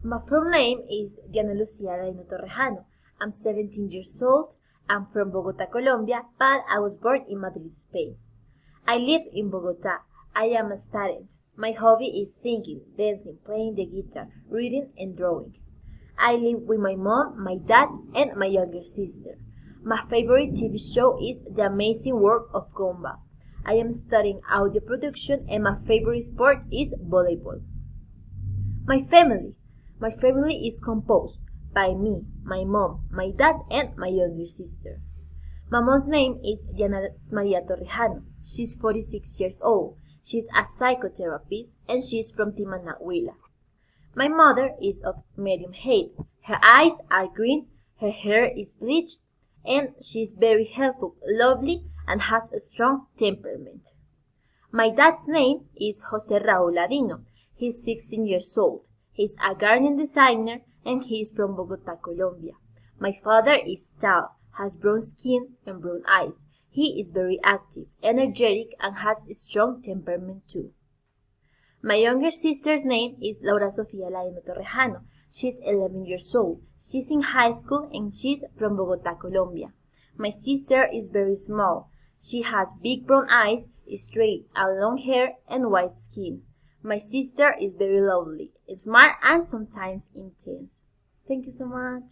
My full name is Diana Lucia Reino Torrejano. I'm 17 years old. I'm from Bogota, Colombia, but I was born in Madrid, Spain. I live in Bogota. I am a student. My hobby is singing, dancing, playing the guitar, reading, and drawing. I live with my mom, my dad, and my younger sister. My favorite TV show is The Amazing World of Gumball. I am studying audio production and my favorite sport is volleyball. My family. My family is composed by me, my mom, my dad, and my younger sister. My mom's name is Diana Maria Torrejano. She's 46 years old. She's a psychotherapist and she's from Timana, Huila. My mother is of medium height. Her eyes are green, her hair is bleached, and she's very helpful, lovely, and has a strong temperament. My dad's name is Jose Raul Ladino. He's 16 years old. He's a garden designer and he's from Bogota, Colombia. My father is tall, has brown skin and brown eyes. He is very active, energetic, and has a strong temperament too. My younger sister's name is Laura Sofia Ladino Torrejano. She's 11 years old. She's in high school and she's from Bogota, Colombia. My sister is very small. She has big brown eyes, straight and long hair, and white skin. My sister is very lovely, smart, and sometimes intense. Thank you so much.